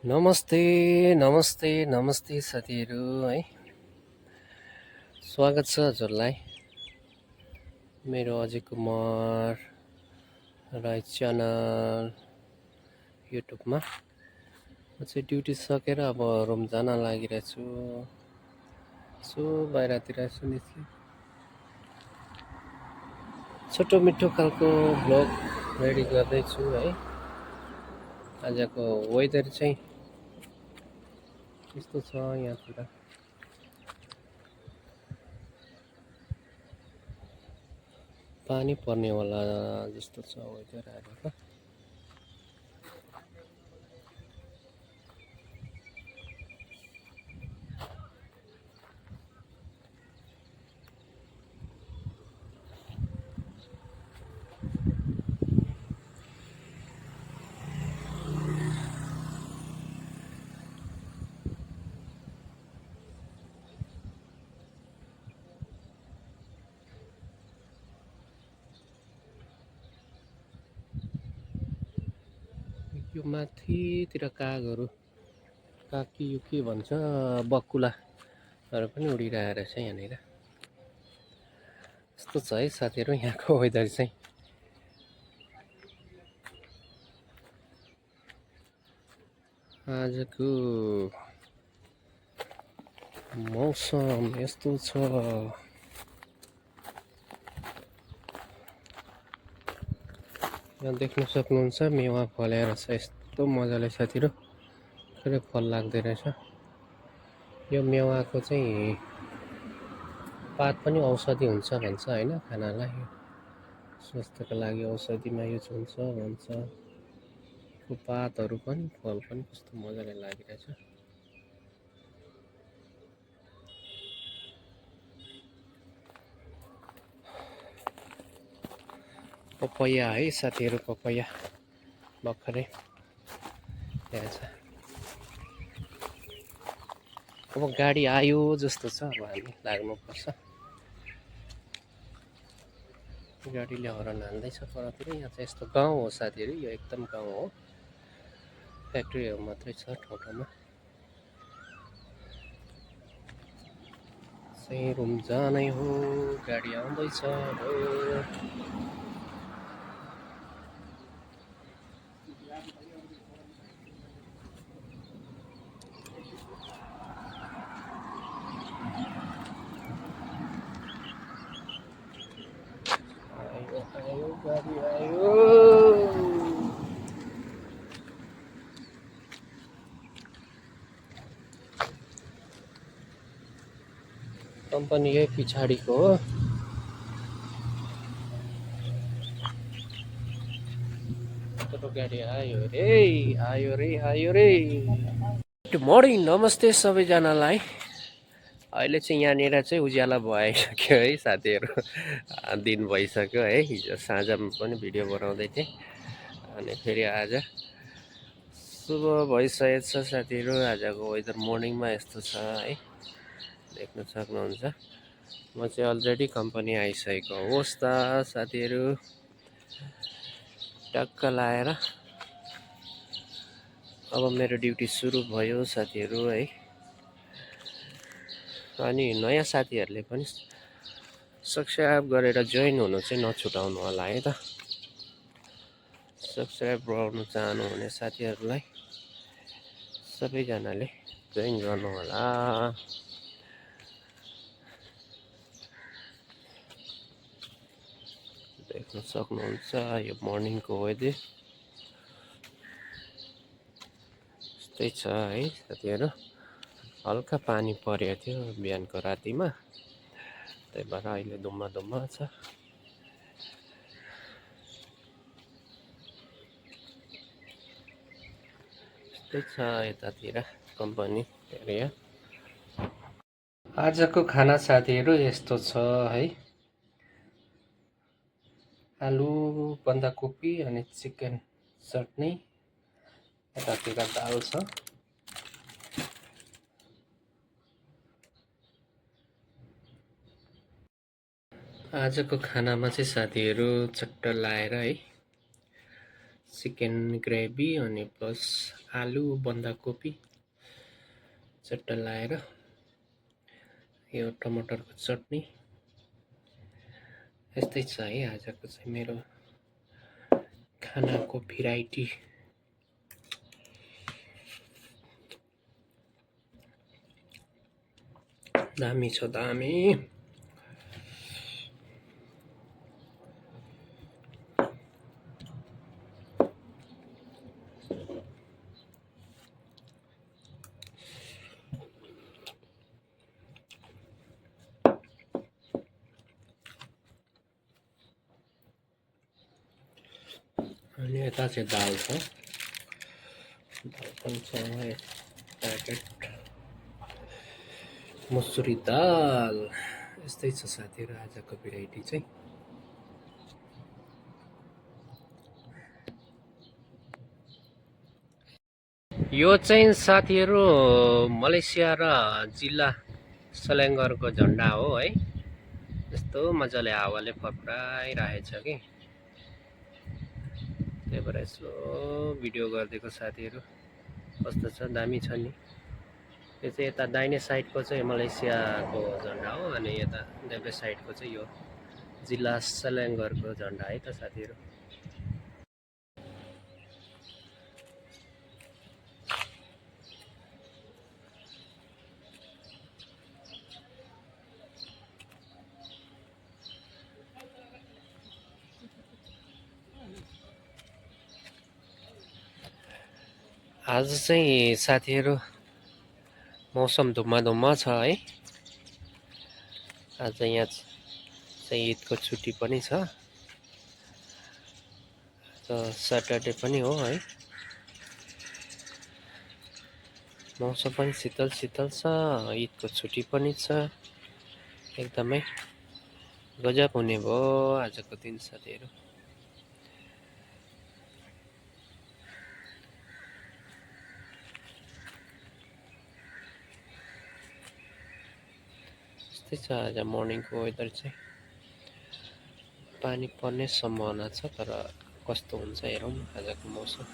नमस्ते नमस्ते नमस्ते साथीहरू है, स्वागत छ हजुरलाई मेरो अजय कुमार राई च्यानल युट्युबमा। म चाहिँ ड्युटी सकेर अब रुम जान लागिरहेछु। सो बाहिरतिर यसो निस्केँ, छोटो मिठो खालको भ्लग रेडी गर्दैछु है। आजको वेदर चाहिँ यस्तो छ यहाँतिर, पानी पर्नेवाला जस्तो छ वेदर आजको। यो माथितिर कागहरू, काग कि यो के भन्छ, बकुलाहरू पनि उडिरहेको रहेछ यहाँनिर। यस्तो छ है साथीहरू यहाँको वेदर चाहिँ। आजको मौसम यस्तो छ। यहाँ देख्न सक्नुहुन्छ मेवा फलेर छ यस्तो मजाले साथीहरू, पुरै फल लाग्दै रहेछ। यो मेवाको चाहिँ पात पनि औषधि हुन्छ भन्छ होइन, खानालाई स्वास्थ्यको लागि औषधिमा युज हुन्छ भन्छ। यो पातहरू पनि फल पनि कस्तो मजाले लागिरहेछ। पपैया है साथीहरू, पपैया भर्खरै यहाँ छ। अब गाडी आयो जस्तो छ, अब हामी लाग्नुपर्छ। गाडीले हरन हाल्दैछ परतिर। यहाँ चाहिँ यस्तो गाउँ हो साथीहरू, यो एकदम गाउँ हो, फ्याक्ट्रीहरू मात्रै छ ठाउँ ठाउँमा। चाहिँ रुम जानै हो, गाडी आउँदैछ हो। आयो गाडी आयो। कम्पनी यही पछाडिको हो। गाडी आयो रे, आयो रे, आयो रे। गुड मर्निङ, नमस्ते सबैजनालाई। अहिले चाहिँ यहाँनिर चाहिँ उज्यालो भइसक्यो है साथीहरू, दिन भइसक्यो है। हिजो साँझमा पनि भिडियो बनाउँदै थिएँ, अनि फेरि आज सुबह भइसकेको छ साथीहरू। आजको वेदर मर्निङमा यस्तो छ है, देख्न सक्नुहुन्छ। म चाहिँ अलरेडी कम्पनी आइसकेको होस् त साथीहरू, टक्क लाएर अब मेरो ड्युटी सुरु भयो साथीहरू है। अनि नयाँ साथीहरूले पनि सब्सक्राइब गरेर जोइन हुनु चाहिँ नछुटाउनु होला है त। सब्सक्राइब गराउनु चाहनुहुने साथीहरूलाई सबैजनाले जोइन गर्नु होला। देख्न सक्नुहुन्छ यो मर्निङको वेदर यस्तै छ है साथीहरू। हल्का पानी परेको थियो बिहानको रातिमा, त्यही भएर अहिले धुम्म धुम्म छ। त्यस्तै छ यतातिर कम्पनी एरिया। आजको खाना साथीहरू यस्तो छ है, आलु बन्दाकोपी अनि चिकन चटनी, यतातिर दाल छ। आजको खानामा चाहिँ साथीहरू चट्ट लाएर है, चिकन ग्रेभी अनि प्लस आलु बन्दाकोपी चट्ट लाएर यो टमाटरको चटनी, यस्तै छ है आजको चाहिँ मेरो खानाको भेराइटी। दामी छ दामी। अनि यता चाहिँ दाल छ, दाल पनि छ प्याकेट मुसुरी दाल। यस्तै छ साथीहरू आजको भेराइटी चाहिँ। यो चाहिँ साथीहरू मलेसिया र जिल्ला सल्याङ्गरको झन्डा हो है। यस्तो मजाले हावाले फर्काइरहेछ कि, त्यही भएर यसो भिडियो गरिदिएको साथीहरू। कस्तो छ, दामी छ नि। यो चाहिँ यता दाहिने साइडको चाहिँ मलेसियाको झन्डा हो, अनि यता देब्रे साइडको चाहिँ यो जिल्ला सल्याङ्गरको झन्डा है त साथीहरू। आज चाहिँ साथीहरू मौसम धुम्म धुम्म छ है। आज यहाँ चाहिँ ईदको छुट्टी पनि छ, सैटरडे पनि हो है। मौसम पनि शीतल शीतल छ, ईदको छुट्टी पनि छ, एकदमै गजब हुने भयो आजको दिन साथीहरू। यस्तै छ आज मर्निङको वेदर चाहिँ। पानी पर्ने सम्भावना छ, तर कस्तो हुन्छ हेरौँ आजको मौसम।